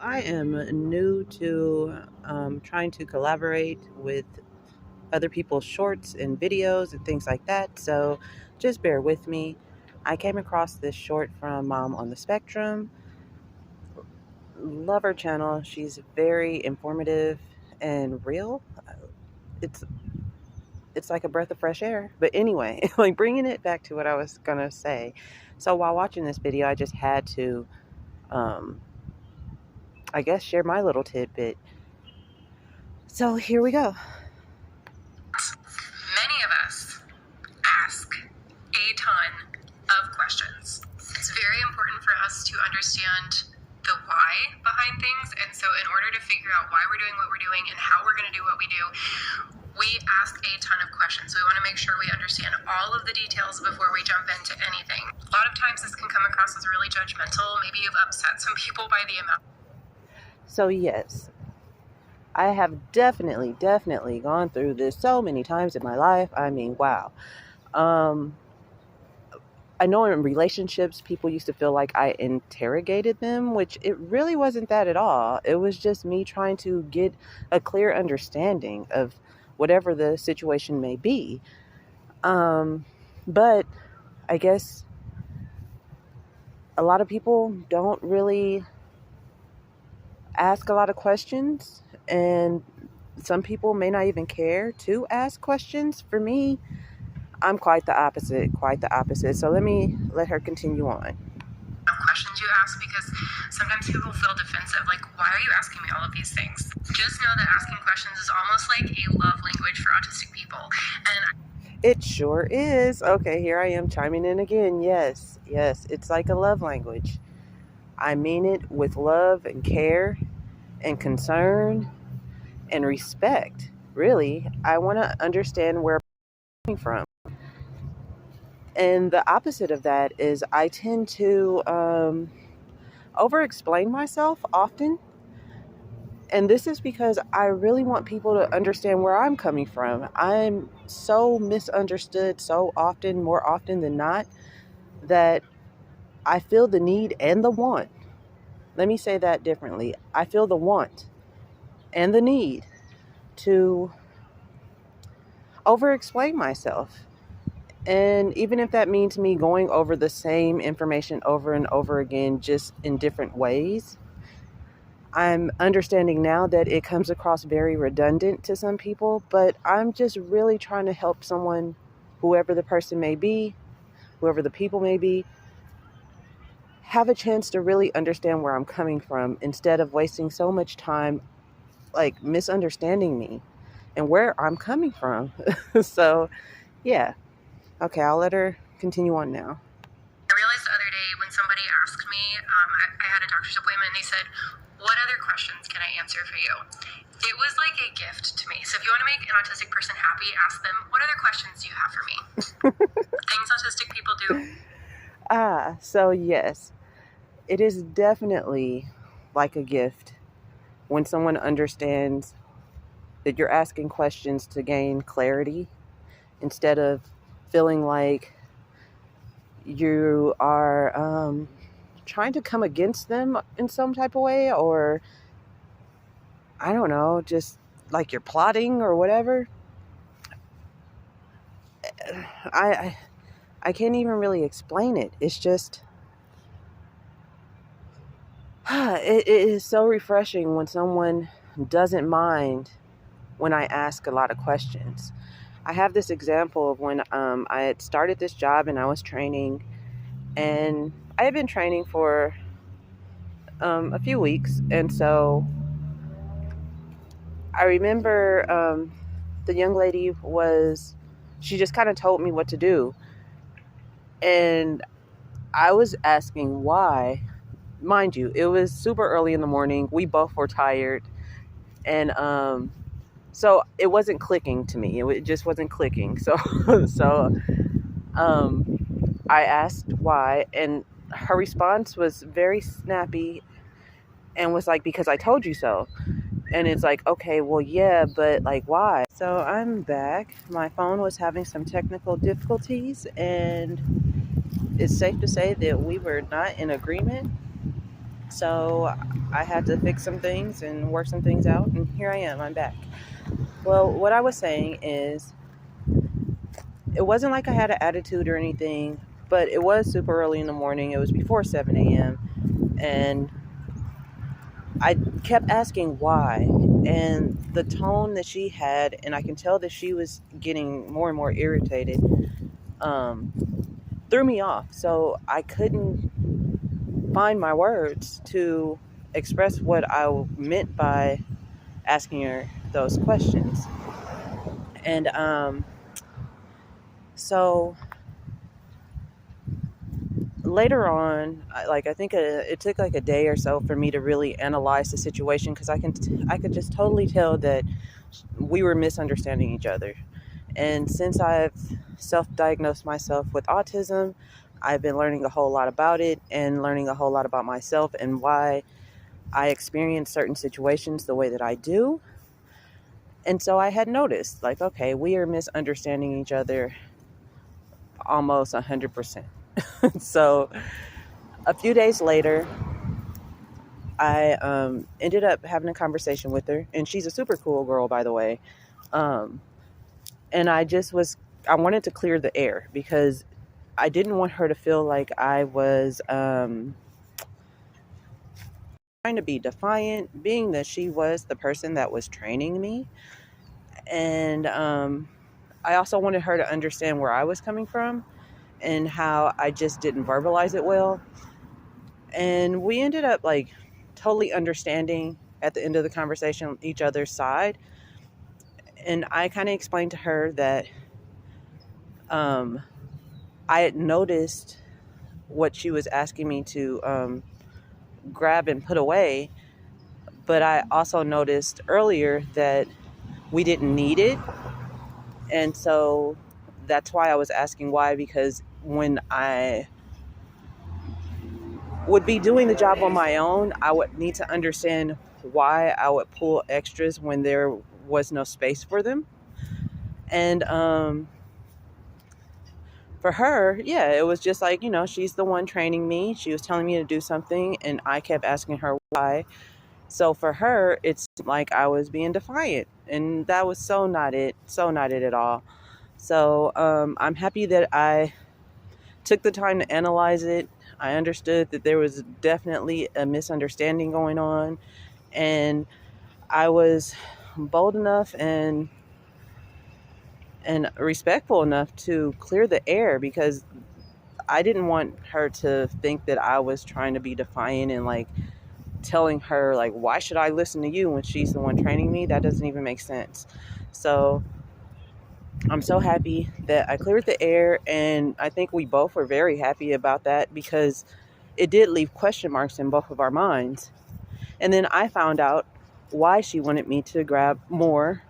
I am new to trying to collaborate with other people's shorts and videos and things like that. So just bear with me. I came across this short from Mom on the Spectrum. Love her channel. She's very informative and real. It's it's like a breath of fresh air. But anyway, like bringing it back to what I was gonna say. So while watching this video, I just had to, um, I guess, share my little tidbit. So here we go. Many of us ask a ton of questions. It's very important for us to understand the why behind things. And so in order to figure out why we're doing what we're doing and how we're going to do what we do, we ask a ton of questions. We want to make sure we understand all of the details before we jump into anything. A lot of times this can come across as really judgmental. Maybe you've upset some people by the amount. So yes, I have definitely gone through this so many times in my life. I mean, wow. I know in relationships, people used to feel like I interrogated them, which it really wasn't that at all. It was just me trying to get a clear understanding of whatever the situation may be. But I guess a lot of people don't really ask a lot of questions, and some people may not even care to ask questions. For me, I'm quite the opposite. So let her continue on. Questions you ask, because sometimes people feel defensive, like, why are you asking me all of these things? Just know that asking questions is almost like a love language for autistic people. And it sure is. Okay, here I am chiming in again. Yes, it's like a love language. I mean it with love and care and concern and respect. Really, I want to understand where I'm coming from. And the opposite of that is I tend to over-explain myself often. And this is because I really want people to understand where I'm coming from. I'm so misunderstood so often, more often than not, that I feel the need and the want. Let me say that differently. I feel the want and the need to over-explain myself. And even if that means me going over the same information over and over again, just in different ways, I'm understanding now that it comes across very redundant to some people, but I'm just really trying to help someone, whoever the person may be, whoever the people may be, have a chance to really understand where I'm coming from instead of wasting so much time like misunderstanding me and where I'm coming from. So, yeah. Okay, I'll let her continue on now. I realized the other day when somebody asked me, I had a doctor's appointment, and they said, what other questions can I answer for you? It was like a gift to me. So if you want to make an autistic person happy, ask them, what other questions do you have for me? Things autistic people do. So yes, it is definitely like a gift when someone understands that you're asking questions to gain clarity instead of feeling like you are trying to come against them in some type of way, or I don't know, just like you're plotting or whatever. I can't even really explain it. It's just it is so refreshing when someone doesn't mind when I ask a lot of questions. I have this example of when I had started this job and I was training, and I had been training for a few weeks, and so I remember the young lady she just kind of told me what to do, and I was asking why. Mind you, it was super early in the morning. We both were tired, and so it wasn't clicking to me. It just wasn't clicking. So I asked why, and her response was very snappy and was like, because I told you so. And it's like, okay, well, yeah, but like, why? So I'm back. My phone was having some technical difficulties, and it's safe to say that we were not in agreement. So I had to fix some things and work some things out, and here I am. I'm back. Well, what I was saying is, it wasn't like I had an attitude or anything, but it was super early in the morning. It was before 7 a.m. And I kept asking why. And the tone that she had, and I can tell that she was getting more and more irritated, um, threw me off. So I couldn't find my words to express what I meant by asking her those questions. And so later on, I think it took like a day or so for me to really analyze the situation, because I could just totally tell that we were misunderstanding each other. And since I've self-diagnosed myself with autism, I've been learning a whole lot about it and learning a whole lot about myself and why I experience certain situations the way that I do. And so I had noticed, like, okay, we are misunderstanding each other almost 100%. So a few days later, I ended up having a conversation with her, and she's a super cool girl, by the way. Um, and I wanted to clear the air because I didn't want her to feel like I was trying to be defiant, being that she was the person that was training me. And I also wanted her to understand where I was coming from and how I just didn't verbalize it well. And we ended up like totally understanding at the end of the conversation each other's side. And I kind of explained to her that um, I had noticed what she was asking me to grab and put away, but I also noticed earlier that we didn't need it. And so that's why I was asking why, because when I would be doing the job on my own, I would need to understand why I would pull extras when there was no space for them. And for her, yeah, it was just like, she's the one training me. She was telling me to do something, and I kept asking her why. So for her, it's like I was being defiant, and that was so not it at all. So I'm happy that I took the time to analyze it. I understood that there was definitely a misunderstanding going on, and I was bold enough and respectful enough to clear the air, because I didn't want her to think that I was trying to be defiant and like telling her like, why should I listen to you when she's the one training me? That doesn't even make sense. So I'm so happy that I cleared the air, and I think we both were very happy about that, because it did leave question marks in both of our minds. And then I found out why she wanted me to grab more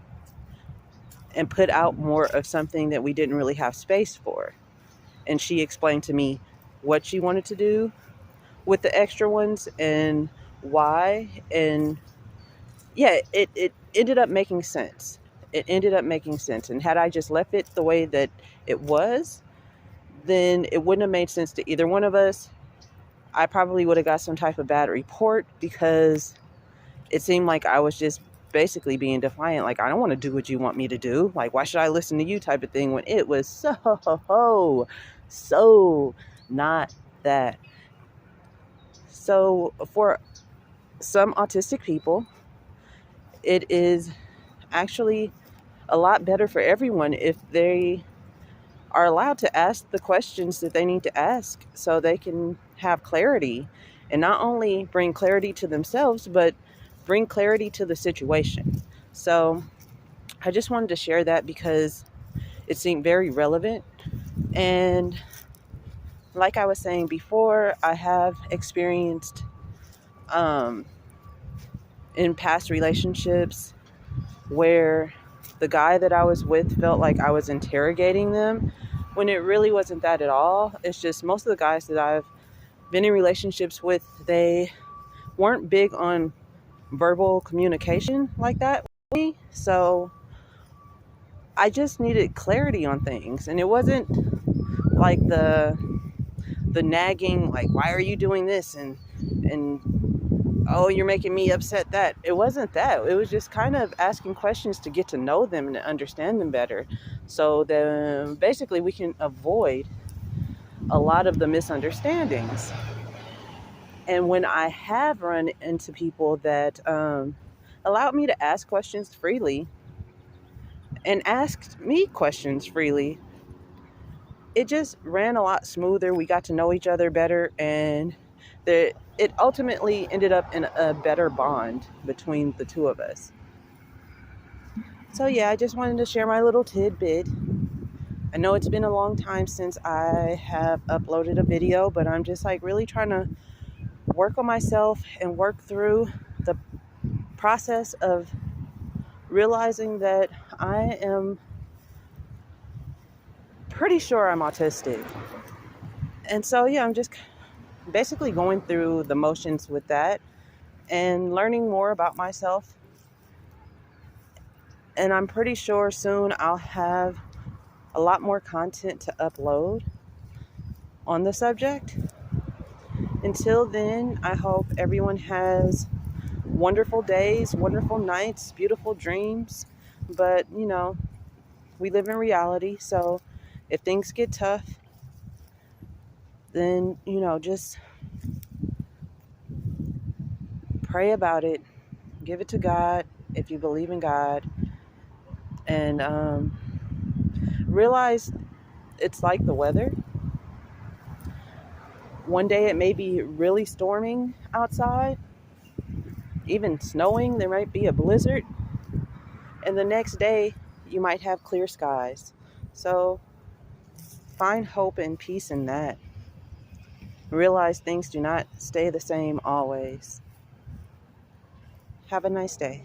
and put out more of something that we didn't really have space for. And she explained to me what she wanted to do with the extra ones and why. And yeah, it ended up making sense. It ended up making sense. And had I just left it the way that it was, then it wouldn't have made sense to either one of us. I probably would have got some type of bad report, because it seemed like I was just basically being defiant. Like, I don't want to do what you want me to do. Like, why should I listen to you type of thing, when it was so not that. So for some autistic people, it is actually a lot better for everyone if they are allowed to ask the questions that they need to ask, so they can have clarity, and not only bring clarity to themselves, but bring clarity to the situation. So I just wanted to share that because it seemed very relevant. And like I was saying before, I have experienced um, in past relationships where the guy that I was with felt like I was interrogating them, when it really wasn't that at all. It's just most of the guys that I've been in relationships with, they weren't big on verbal communication like that with me. So I just needed clarity on things. And it wasn't like the nagging, like, why are you doing this? And oh, you're making me upset. That it wasn't that. It was just kind of asking questions to get to know them and to understand them better. So then basically we can avoid a lot of the misunderstandings. And when I have run into people that allowed me to ask questions freely and asked me questions freely, it just ran a lot smoother. We got to know each other better, and it ultimately ended up in a better bond between the two of us. So yeah, I just wanted to share my little tidbit. I know it's been a long time since I have uploaded a video, but I'm just like really trying to work on myself and work through the process of realizing that I am pretty sure I'm autistic. And so yeah, I'm just basically going through the motions with that and learning more about myself. And I'm pretty sure soon I'll have a lot more content to upload on the subject. Until then, I hope everyone has wonderful days, wonderful nights, beautiful dreams. But, we live in reality. So if things get tough, then, just pray about it. Give it to God if you believe in God. And realize it's like the weather. One day it may be really storming outside, even snowing. There might be a blizzard. And the next day you might have clear skies. So find hope and peace in that. Realize things do not stay the same always. Have a nice day.